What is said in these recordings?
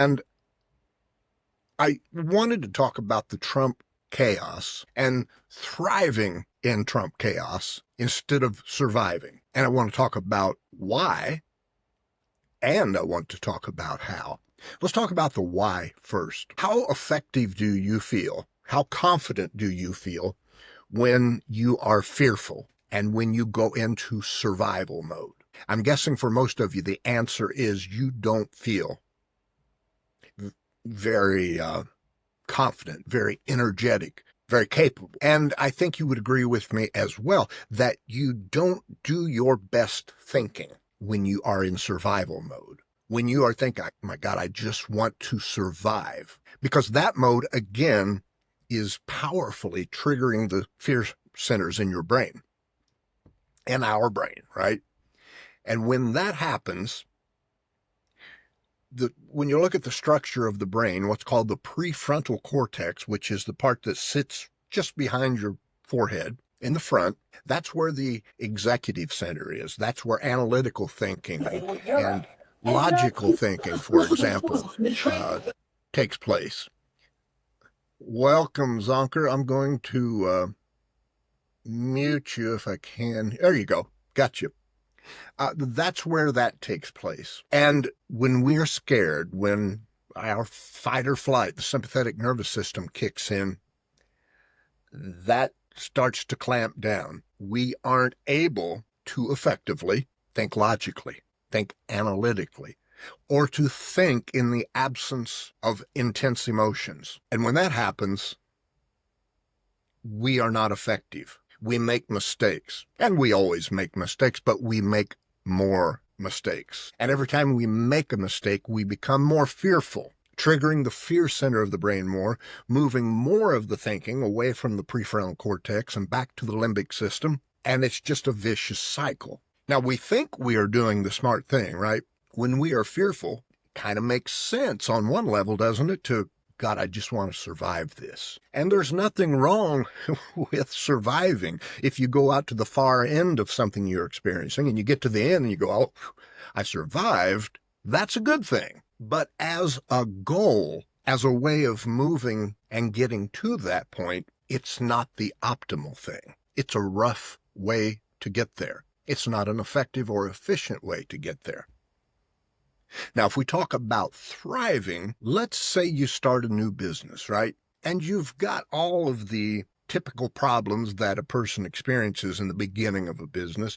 And I wanted to talk about the Trump chaos and thriving in Trump chaos instead of surviving. And I want to talk about why, and I want to talk about how. Let's talk about the why first. How effective do you feel? How confident do you feel when you are fearful and when you go into survival mode? I'm guessing for most of you, the answer is you don't feel very confident, very energetic, very capable. And I think you would agree with me as well that you don't do your best thinking when you are in survival mode. When you are thinking, oh my God, I just want to survive. Because that mode, again, is powerfully triggering the fear centers in your brain, in our brain, right? And when that happens, when you look at the structure of the brain, what's called the prefrontal cortex, which is the part that sits just behind your forehead in the front, that's where the executive center is. That's where analytical thinking and logical thinking, for example, takes place. Welcome, Zonker. I'm going to mute you if I can. There you go. Got you. That's where that takes place. And when we're scared, when our fight or flight, the sympathetic nervous system kicks in, that starts to clamp down. We aren't able to effectively think logically, think analytically, or to think in the absence of intense emotions. And when that happens, we are not effective. We make mistakes, and we always make mistakes, but we make more mistakes. And every time we make a mistake, we become more fearful, triggering the fear center of the brain more, moving more of the thinking away from the prefrontal cortex and back to the limbic system. And it's just a vicious cycle. Now, we think we are doing the smart thing, right? When we are fearful, it kind of makes sense on one level, doesn't it, to God, I just want to survive this. And there's nothing wrong with surviving. If you go out to the far end of something you're experiencing and you get to the end and you go, oh, I survived, that's a good thing. But as a goal, as a way of moving and getting to that point, it's not the optimal thing. It's a rough way to get there. It's not an effective or efficient way to get there. Now, if we talk about thriving, let's say you start a new business, right? And you've got all of the typical problems that a person experiences in the beginning of a business.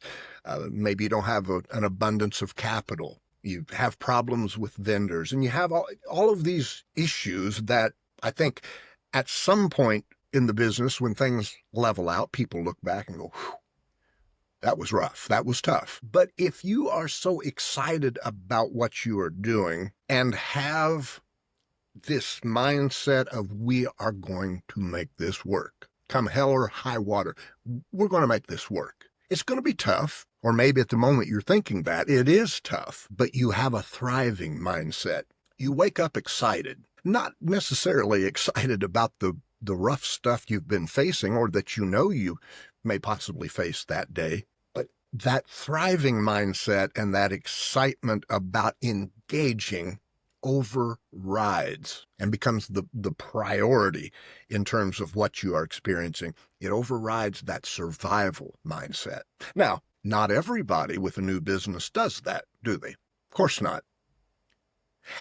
Maybe you don't have an abundance of capital. You have problems with vendors, and you have all of these issues that I think at some point in the business, when things level out, people look back and go, whew, that was rough. That was tough. But if you are so excited about what you are doing and have this mindset of we are going to make this work, come hell or high water, we're going to make this work. It's going to be tough, or maybe at the moment you're thinking that it is tough, but you have a thriving mindset. You wake up excited, not necessarily excited about the rough stuff you've been facing or that you know you may possibly face that day. That thriving mindset and that excitement about engaging overrides and becomes the priority in terms of what you are experiencing. It overrides that survival mindset. Now, not everybody with a new business does that, do they? Of course not.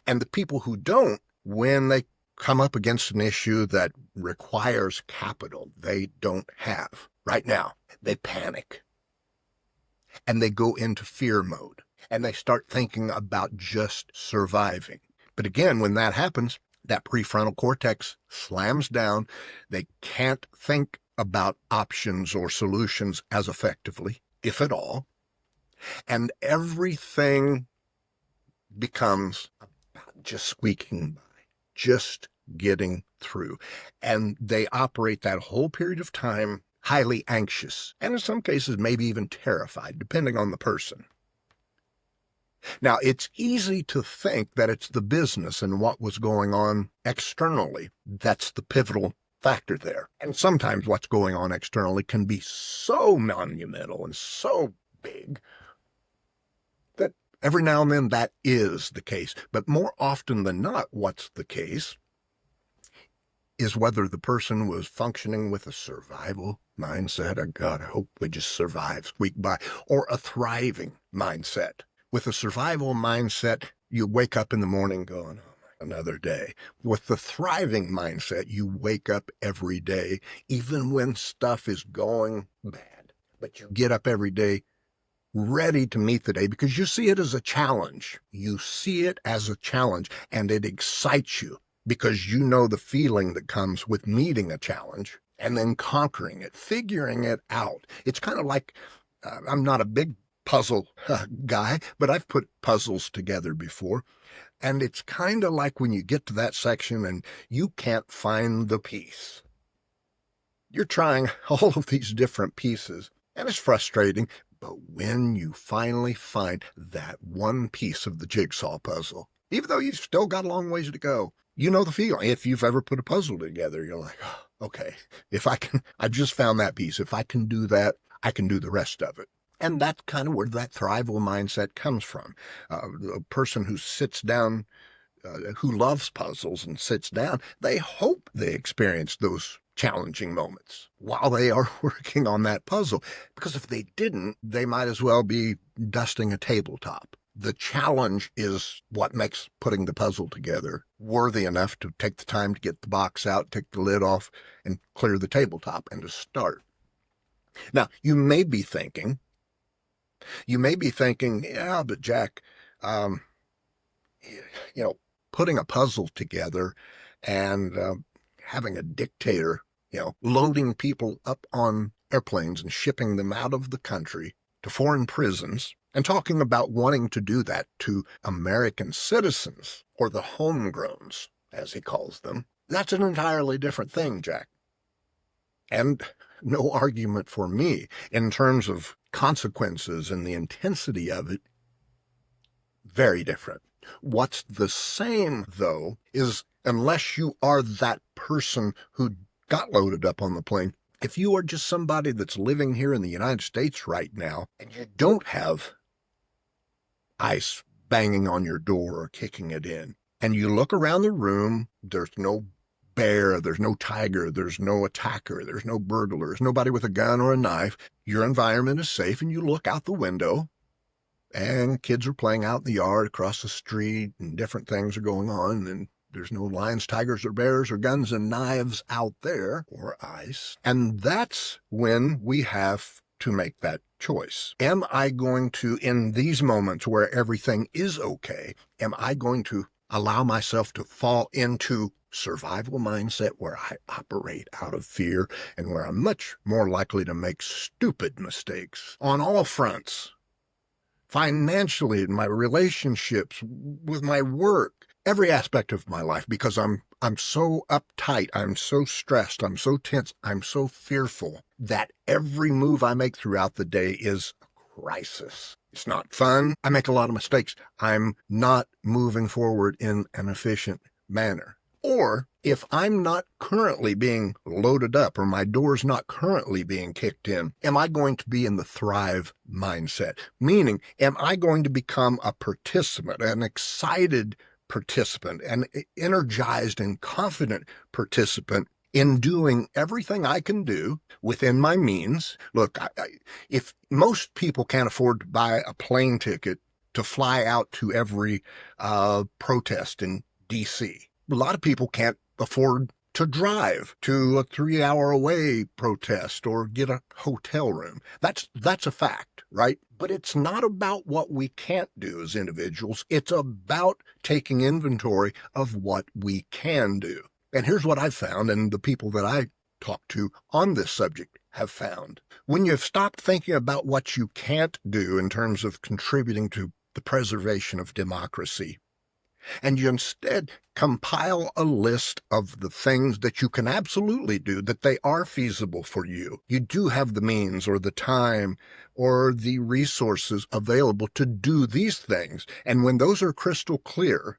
And the people who don't, when they come up against an issue that requires capital they don't have right now, they panic. And they go into fear mode and they start thinking about just surviving. But again, when that happens, that prefrontal cortex slams down. They can't think about options or solutions as effectively, if at all. And everything becomes about just squeaking by, just getting through. And they operate that whole period of time highly anxious, and in some cases maybe even terrified, depending on the person. Now, it's easy to think that it's the business and what was going on externally that's the pivotal factor there. And sometimes what's going on externally can be so monumental and so big that Every now and then that is the case, but more often than not, what's the case is whether the person was functioning with a survival mindset, oh God, I hope we just survive, squeak by, or a thriving mindset. With a survival mindset, you wake up in the morning going, oh, another day. With the thriving mindset, you wake up every day, even when stuff is going bad. But you get up every day ready to meet the day because you see it as a challenge. You see it as a challenge, and it excites you because you know the feeling that comes with meeting a challenge and then conquering it, figuring it out. It's kind of like, I'm not a big puzzle guy, but I've put puzzles together before. And it's kind of like when you get to that section and you can't find the piece. You're trying all of these different pieces, and it's frustrating. But when you finally find that one piece of the jigsaw puzzle, even though you've still got a long ways to go, you know the feeling. If you've ever put a puzzle together, you're like, oh, okay, if I can, I just found that piece. If I can do that, I can do the rest of it. And that's kind of where that thrival mindset comes from. A person who sits down, who loves puzzles and sits down, they hope they experience those challenging moments while they are working on that puzzle. Because if they didn't, they might as well be dusting a tabletop. The challenge is what makes putting the puzzle together worthy enough to take the time to get the box out, take the lid off, and clear the tabletop and to start. Now, you may be thinking, yeah, but Jack, um, putting a puzzle together and having a dictator, loading people up on airplanes and shipping them out of the country to foreign prisons and talking about wanting to do that to American citizens, or the homegrowns, as he calls them. That's an entirely different thing, Jack. And no argument for me in terms of consequences and the intensity of it. Very different. What's the same, though, is unless you are that person who got loaded up on the plane, if you are just somebody that's living here in the United States right now and you don't have ICE banging on your door or kicking it in, and you look around the room, there's no bear, there's no tiger, there's no attacker, there's no burglar, there's nobody with a gun or a knife, your environment is safe, and you look out the window, and kids are playing out in the yard across the street, and different things are going on, and there's no lions, tigers, or bears, or guns and knives out there, or ice. And that's when we have to make that choice. Am I going to, in these moments where everything is okay, am I going to allow myself to fall into survival mindset where I operate out of fear and where I'm much more likely to make stupid mistakes on all fronts? Financially, in my relationships, with my work, every aspect of my life, because I'm so uptight, I'm so stressed, I'm so tense, I'm so fearful that every move I make throughout the day is a crisis. It's not fun. I make a lot of mistakes. I'm not moving forward in an efficient manner. Or if I'm not currently being loaded up or my door's not currently being kicked in, am I going to be in the thrive mindset? Meaning, am I going to become a participant, an excited participant, an energized and confident participant in doing everything I can do within my means? Look, if most people can't afford to buy a plane ticket to fly out to every protest in D.C., a lot of people can't afford to drive to a 3-hour away protest or get a hotel room. That's a fact, right? But it's not about what we can't do as individuals. It's about taking inventory of what we can do. And here's what I've found, and the people that I talk to on this subject have found. When you've stopped thinking about what you can't do in terms of contributing to the preservation of democracy, and you instead compile a list of the things that you can absolutely do, that they are feasible for you. You do have the means or the time or the resources available to do these things. And when those are crystal clear,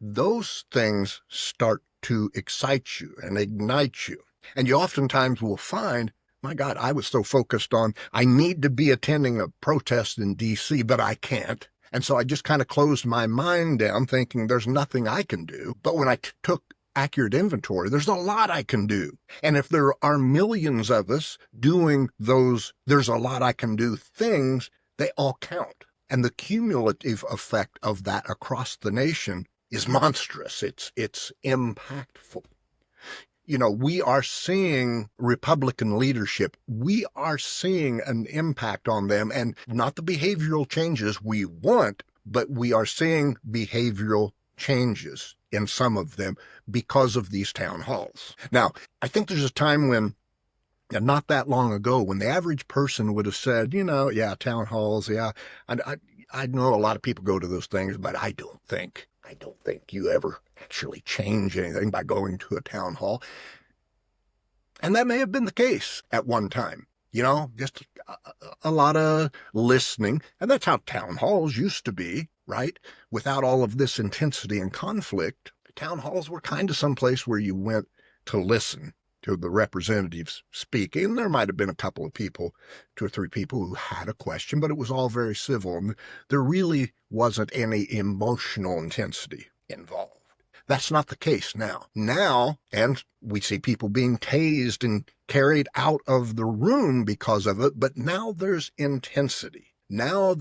those things start to excite you and ignite you. And you oftentimes will find My God, I was so focused on, I need to be attending a protest in D.C., but I can't. And so I just kind of closed my mind down thinking there's nothing I can do. But when I took accurate inventory, there's a lot I can do. And if there are millions of us doing those, there's a lot I can do things, they all count. And the cumulative effect of that across the nation is monstrous. It's impactful. We are seeing Republican leadership. We are seeing an impact on them, and not the behavioral changes we want, but we are seeing behavioral changes in some of them because of these town halls. Now, I think there's a time when, not that long ago, when the average person would have said, yeah, town halls, yeah, I know a lot of people go to those things, but I don't think you ever actually change anything by going to a town hall. And that may have been the case at one time, just a lot of listening. And that's how town halls used to be, right? Without all of this intensity and conflict, town halls were kind of someplace where you went to listen to the representatives speak. And there might have been a couple of people, 2 or 3 people who had a question, but it was all very civil. And there really wasn't any emotional intensity involved. That's not the case now. Now, and we see people being tased and carried out of the room because of it, but now there's intensity. Now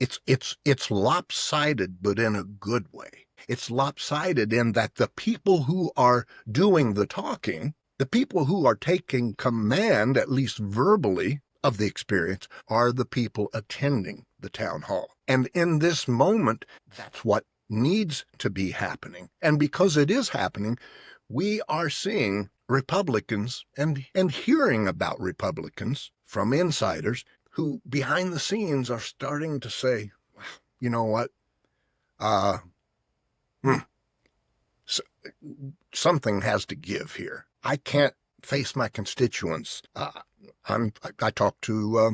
it's lopsided, but in a good way. It's lopsided in that the people who are doing the talking, the people who are taking command, at least verbally, of the experience, are the people attending the town hall. And in this moment, that's what needs to be happening. And because it is happening, we are seeing Republicans and hearing about Republicans from insiders who behind the scenes are starting to say, well, you know what? Something has to give here. I can't face my constituents. I talked to a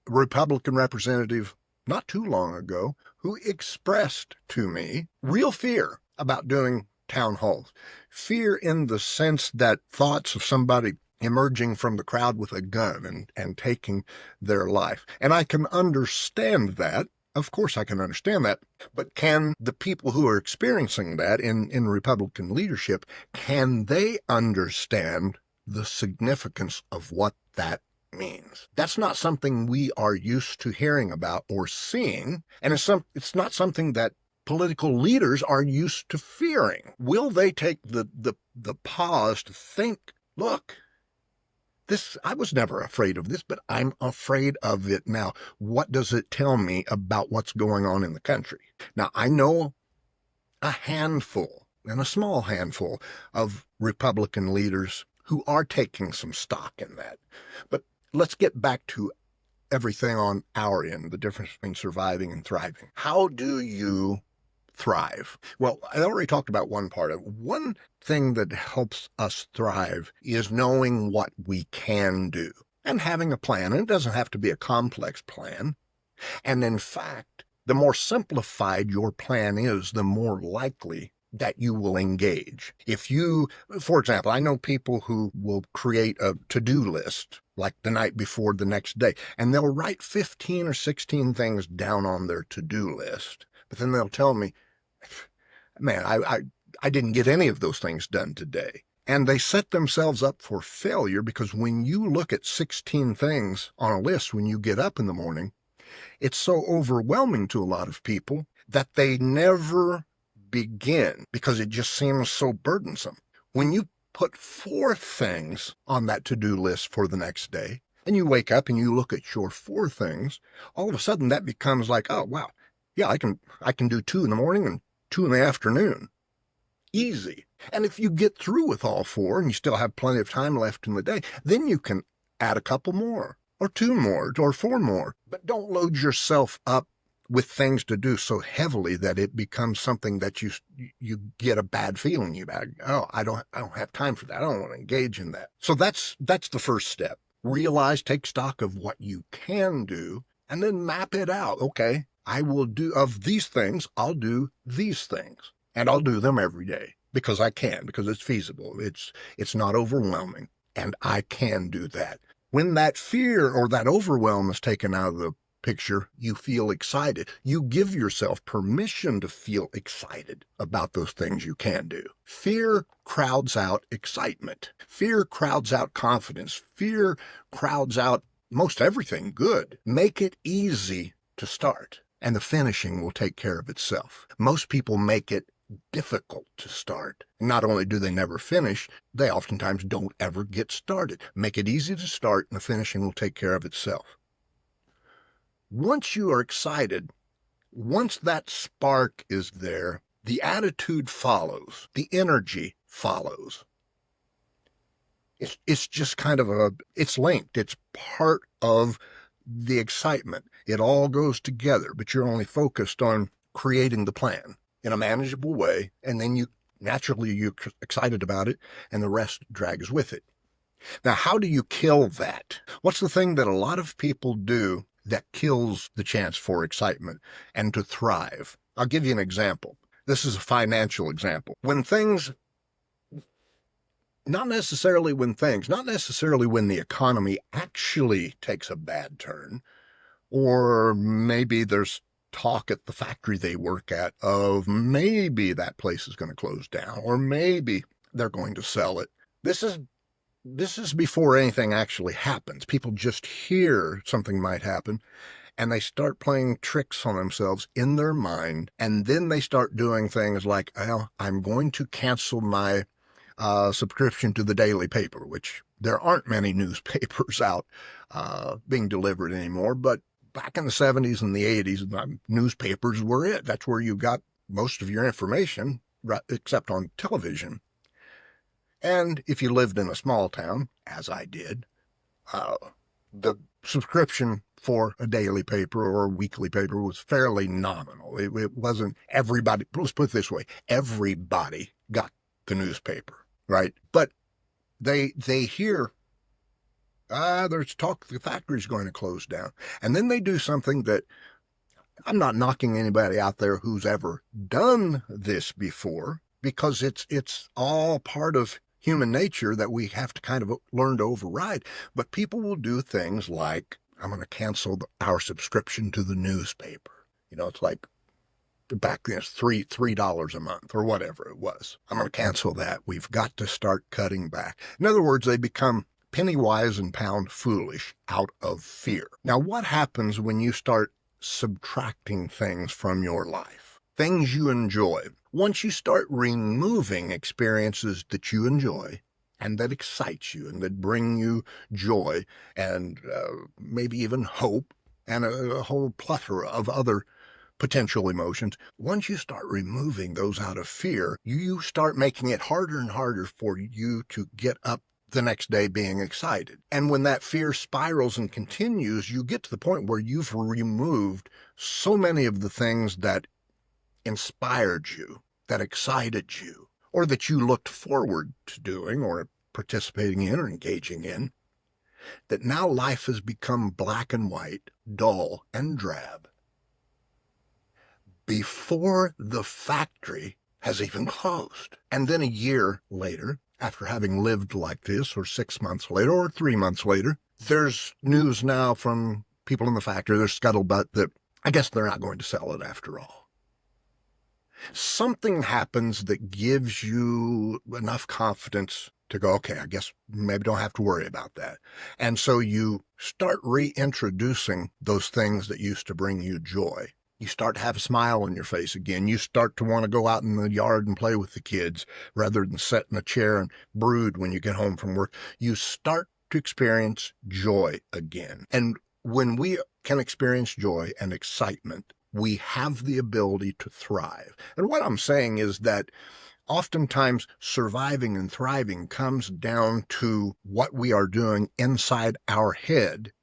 Republican representative not too long ago who expressed to me real fear about doing town halls. Fear in the sense that thoughts of somebody emerging from the crowd with a gun and taking their life. And I can understand that. Of course I can understand that. But can the people who are experiencing that in Republican leadership, can they understand the significance of what that means? That's not something we are used to hearing about or seeing, and it's not something that political leaders are used to fearing. Will they take the pause to think, look, I was never afraid of this, but I'm afraid of it now. What does it tell me about what's going on in the country? Now, I know a handful, and a small handful, of Republican leaders who are taking some stock in that. But let's get back to everything on our end, the difference between surviving and thriving. How do you thrive? Well, I already talked about one part of it. One thing that helps us thrive is knowing what we can do and having a plan. And it doesn't have to be a complex plan. And in fact, the more simplified your plan is, the more likely that you will engage. If you, for example, I know people who will create a to-do list like the night before the next day, and they'll write 15 or 16 things down on their to-do list. But then they'll tell me, man, I didn't get any of those things done today. And they set themselves up for failure because when you look at 16 things on a list when you get up in the morning, it's so overwhelming to a lot of people that they never begin because it just seems so burdensome. When you put 4 things on that to-do list for the next day, and you wake up and you look at your 4 things, all of a sudden that becomes like, oh, wow, yeah, I can do 2 in the morning and 2 in the afternoon. Easy. And if you get through with all 4 and you still have plenty of time left in the day, then you can add a couple more, or 2 more, or 4 more. But don't load yourself up with things to do so heavily that it becomes something that you get a bad feeling about. Oh, I don't have time for that. I don't want to engage in that. So that's the first step. Realize, take stock of what you can do, and then map it out. Okay, I will do, of these things, I'll do these things. And I'll do them every day because I can, because it's feasible. It's not overwhelming, and I can do that. When that fear or that overwhelm is taken out of the picture, you feel excited. You give yourself permission to feel excited about those things you can do. Fear crowds out excitement. Fear crowds out confidence. Fear crowds out most everything good. Make it easy to start, and the finishing will take care of itself. Most people make it difficult to start. Not only do they never finish, they oftentimes don't ever get started. Make it easy to start, and the finishing will take care of itself. Once you are excited, once that spark is there, the attitude follows, the energy follows. It's just kind of it's linked. It's part of the excitement. It all goes together, but you're only focused on creating the plan in a manageable way, and then you're excited about it, and the rest drags with it. Now, how do you kill that? What's the thing that a lot of people do that kills the chance for excitement and to thrive? I'll give you an example. This is a financial example. Not necessarily when the economy actually takes a bad turn, or maybe there's talk at the factory they work at of maybe that place is going to close down, or maybe they're going to sell it. This is before anything actually happens. People just hear something might happen, and they start playing tricks on themselves in their mind, and then they start doing things like, well, I'm going to cancel my subscription to the daily paper, which there aren't many newspapers out being delivered anymore, but back in the 70s and the 80s, newspapers were it. That's where you got most of your information, except on television. And if you lived in a small town, as I did, the subscription for a daily paper or a weekly paper was fairly nominal. It wasn't everybody. Let's put it this way. Everybody got the newspaper, right? But they hear, there's talk the factory's going to close down. And then they do something that, I'm not knocking anybody out there who's ever done this before, because it's all part of human nature that we have to kind of learn to override. But people will do things like, I'm going to cancel our subscription to the newspaper. It's like back then, it's $3 a month or whatever it was. I'm going to cancel that. We've got to start cutting back. In other words, they become penny wise and pound foolish out of fear. Now, what happens when you start subtracting things from your life? Things you enjoy. Once you start removing experiences that you enjoy and that excite you and that bring you joy and maybe even hope and a whole plethora of other potential emotions, once you start removing those out of fear, you start making it harder and harder for you to get up the next day being excited. And when that fear spirals and continues, you get to the point where you've removed so many of the things that inspired you, that excited you, or that you looked forward to doing or participating in or engaging in, that now life has become black and white, dull and drab, before the factory has even closed. And then a year later, after having lived like this, or 6 months later, or 3 months later, there's news now from people in the factory, there's scuttlebutt that I guess they're not going to sell it after all. Something happens that gives you enough confidence to go, okay, I guess maybe don't have to worry about that. And so you start reintroducing those things that used to bring you joy. You start to have a smile on your face again. You start to want to go out in the yard and play with the kids rather than sit in a chair and brood when you get home from work. You start to experience joy again. And when we can experience joy and excitement, we have the ability to thrive. And what I'm saying is that oftentimes surviving and thriving comes down to what we are doing inside our head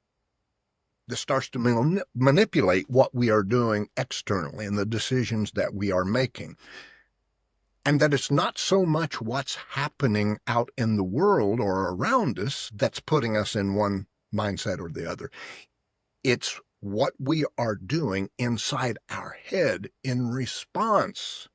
that starts to manipulate what we are doing externally and the decisions that we are making. And that it's not so much what's happening out in the world or around us that's putting us in one mindset or the other. It's what we are doing inside our head in response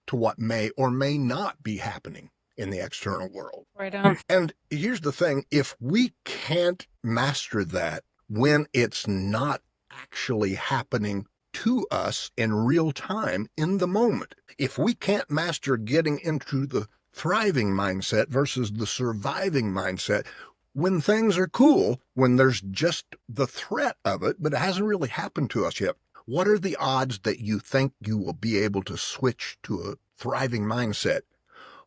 to what may or may not be happening in the external world. Right on. And here's the thing, if we can't master that when it's not actually happening to us in real time, in the moment, if we can't master getting into the thriving mindset versus the surviving mindset, when things are cool, when there's just the threat of it, but it hasn't really happened to us yet, what are the odds that you think you will be able to switch to a thriving mindset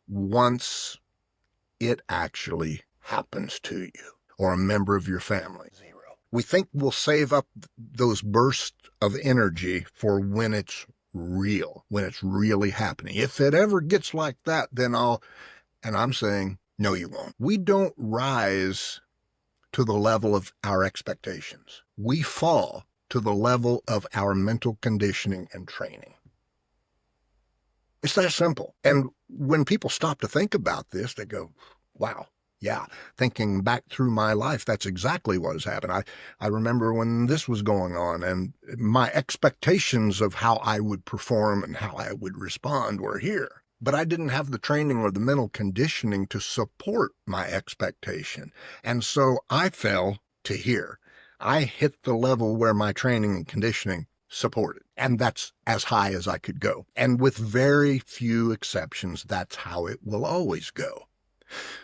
once it actually happens to you or a member of your family? Zero. We think we'll save up those bursts of energy for when it's real, when it's really happening. If it ever gets like that, then I'm saying, no, you won't. We don't rise to the level of our expectations. We fall to the level of our mental conditioning and training. It's that simple. And when people stop to think about this, they go, wow, yeah, thinking back through my life, that's exactly what has happened. I remember when this was going on, and my expectations of how I would perform and how I would respond were here. But I didn't have the training or the mental conditioning to support my expectation. And so I fell to here. I hit the level where my training and conditioning supported. And that's as high as I could go. And with very few exceptions, that's how it will always go.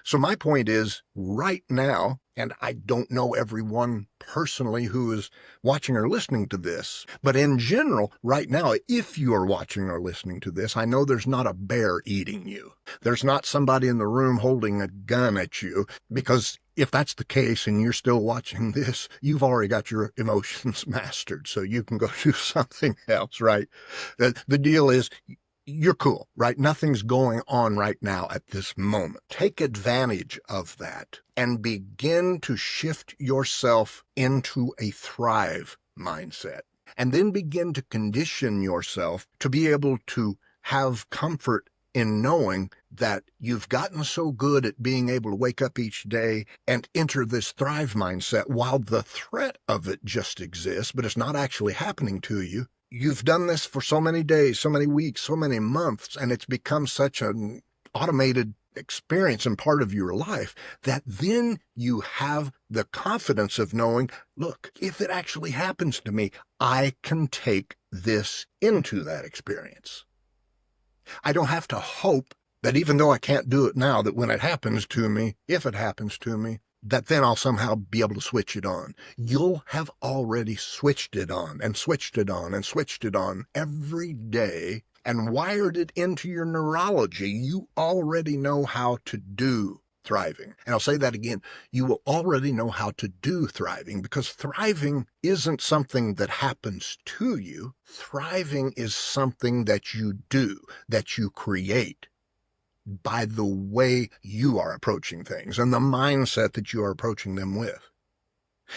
So my point is, right now, and I don't know everyone personally who is watching or listening to this, but in general, right now, if you are watching or listening to this, I know there's not a bear eating you. There's not somebody in the room holding a gun at you, because if that's the case and you're still watching this, you've already got your emotions mastered, so you can go do something else, right? The deal is, you're cool, right? Nothing's going on right now at this moment. Take advantage of that and begin to shift yourself into a thrive mindset. And then begin to condition yourself to be able to have comfort in knowing that you've gotten so good at being able to wake up each day and enter this thrive mindset while the threat of it just exists, but it's not actually happening to you. You've done this for so many days, so many weeks, so many months, and it's become such an automated experience and part of your life that then you have the confidence of knowing, look, if it actually happens to me, I can take this into that experience. I don't have to hope that even though I can't do it now, that when it happens to me, if it happens to me, that then I'll somehow be able to switch it on. You'll have already switched it on and switched it on and switched it on every day and wired it into your neurology. You already know how to do thriving. And I'll say that again. You will already know how to do thriving, because thriving isn't something that happens to you. Thriving is something that you do, that you create by the way you are approaching things and the mindset that you are approaching them with.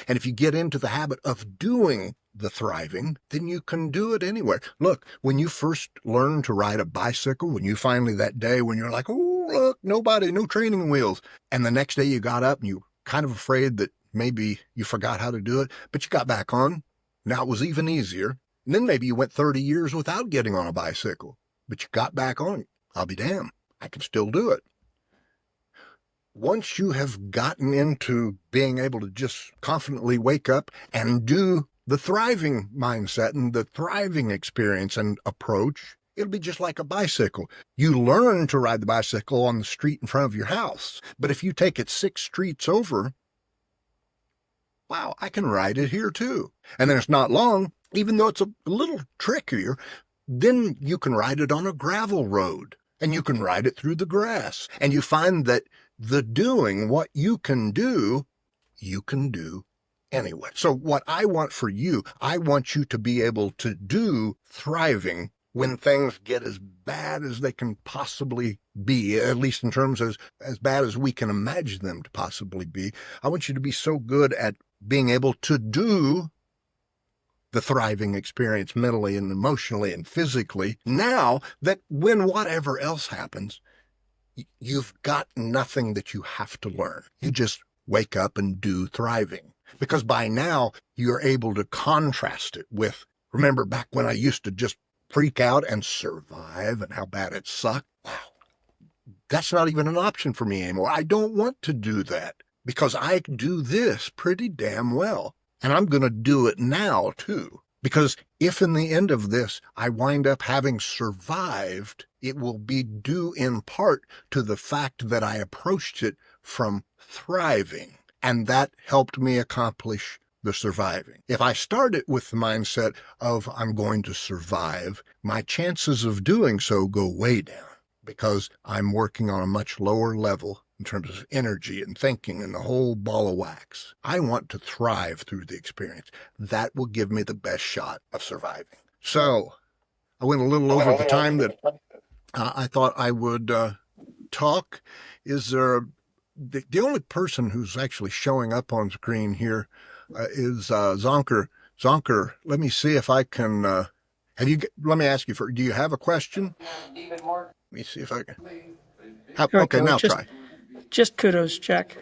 And if you get into the habit of doing the thriving, then you can do it anywhere. Look, when you first learn to ride a bicycle, when you finally, that day when you're like, oh, look, nobody, no training wheels. And the next day you got up and you kind of afraid that maybe you forgot how to do it, but you got back on. Now it was even easier. And then maybe you went 30 years without getting on a bicycle, but you got back on. I'll be damned. I can still do it. Once you have gotten into being able to just confidently wake up and do the thriving mindset and the thriving experience and approach, it'll be just like a bicycle. You learn to ride the bicycle on the street in front of your house, but if you take it 6 streets over, wow, I can ride it here too. And then it's not long, even though it's a little trickier, then you can ride it on a gravel road. And you can ride it through the grass. And you find that the doing, what you can do anyway. So what I want for you, I want you to be able to do thriving when things get as bad as they can possibly be, at least in terms of as bad as we can imagine them to possibly be. I want you to be so good at being able to do the thriving experience mentally and emotionally and physically now that when whatever else happens, you've got nothing that you have to learn. You just wake up and do thriving. Because by now you're able to contrast it with, remember back when I used to just freak out and survive and how bad it sucked? Wow. that's not even an option for me anymore. I don't want to do that because I do this pretty damn well. And I'm going to do it now, too. Because if in the end of this I wind up having survived, it will be due in part to the fact that I approached it from thriving. And that helped me accomplish the surviving. If I start it with the mindset of I'm going to survive, my chances of doing so go way down because I'm working on a much lower level in terms of energy and thinking and the whole ball of wax. I want to thrive through the experience. That will give me the best shot of surviving. So I went a little over the time that I thought I would talk. Is there the only person who's actually showing up on screen here is Zonker. Zonker, let me see if I can. Let me ask you do you have a question? Let me see if I can. Okay, now try. Just kudos, Jack,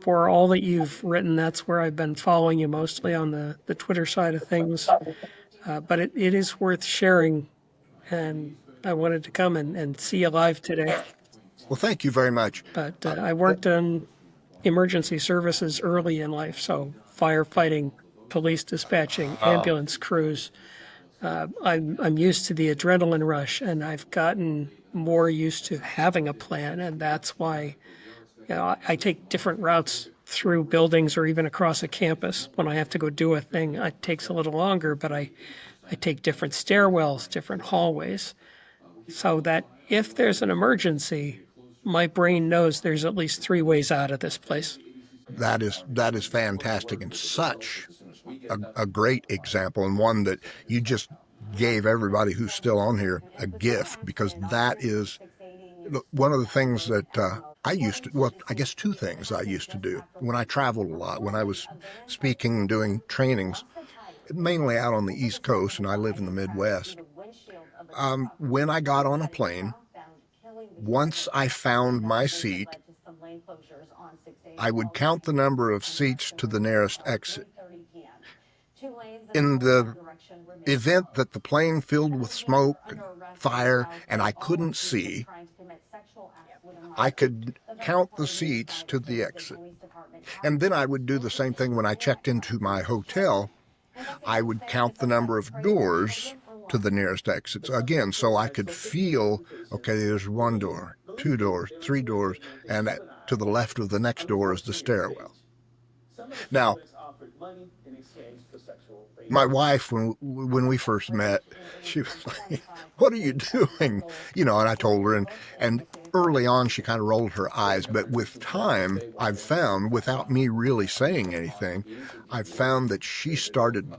for all that you've written. That's where I've been following you mostly on the Twitter side of things. But it is worth sharing, and I wanted to come and see you live today. Well, thank you very much. But I worked on emergency services early in life, so firefighting, police dispatching, ambulance crews. I'm used to the adrenaline rush, and I've gotten more used to having a plan, and that's why I take different routes through buildings or even across a campus. When I have to go do a thing, it takes a little longer, but I take different stairwells, different hallways, so that if there's an emergency, my brain knows there's at least 3 ways out of this place. That is fantastic and such a great example, and one that you just gave everybody who's still on here a gift, because that is one of the things that I used to, well, I guess 2 things I used to do when I traveled a lot, when I was speaking and doing trainings, mainly out on the East Coast, and I live in the Midwest. When I got on a plane, once I found my seat, I would count the number of seats to the nearest exit. In the event that the plane filled with smoke and fire and I couldn't see, I could count the seats to the exit. And then I would do the same thing when I checked into my hotel. I would count the number of doors to the nearest exits again, so I could feel, okay, there's 1 door, 2 doors, 3 doors, and to the left of the next door is the stairwell. Now, my wife, when we first met, she was like, "What are you doing?" And I told her, and early on she kind of rolled her eyes, but with time, I've found, without me really saying anything, I've found that she started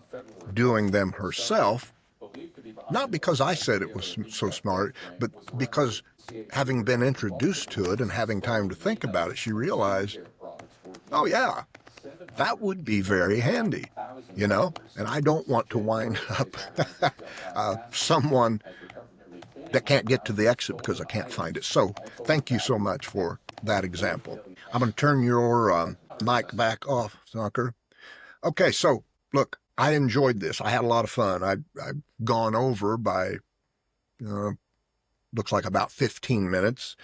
doing them herself, not because I said it was so smart, but because having been introduced to it and having time to think about it, she realized, oh yeah, that would be very handy, and I don't want to wind up someone that can't get to the exit because I can't find it. So thank you so much for that example. I'm going to turn your mic back off, Zonker. Okay, so look, I enjoyed this. I had a lot of fun. I've gone over by, looks like about 15 minutes,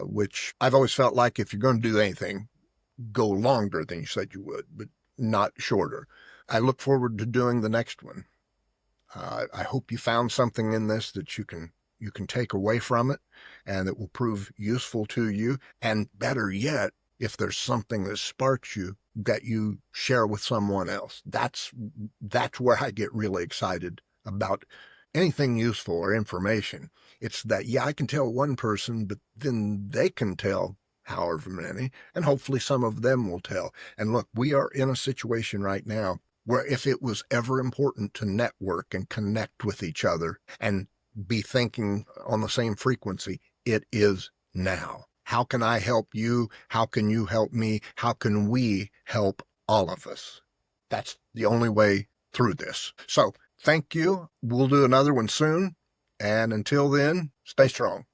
which I've always felt like if you're going to do anything, go longer than you said you would, but not shorter. I look forward to doing the next one. I hope you found something in this that you can take away from it and that will prove useful to you. And better yet, if there's something that sparks you, that you share with someone else. That's where I get really excited about anything useful or information. It's that, I can tell one person, but then they can tell however many, and hopefully some of them will tell. And look, we are in a situation right now where if it was ever important to network and connect with each other and be thinking on the same frequency, it is now. How can I help you? How can you help me? How can we help all of us? That's the only way through this. So thank you. We'll do another one soon. And until then, stay strong.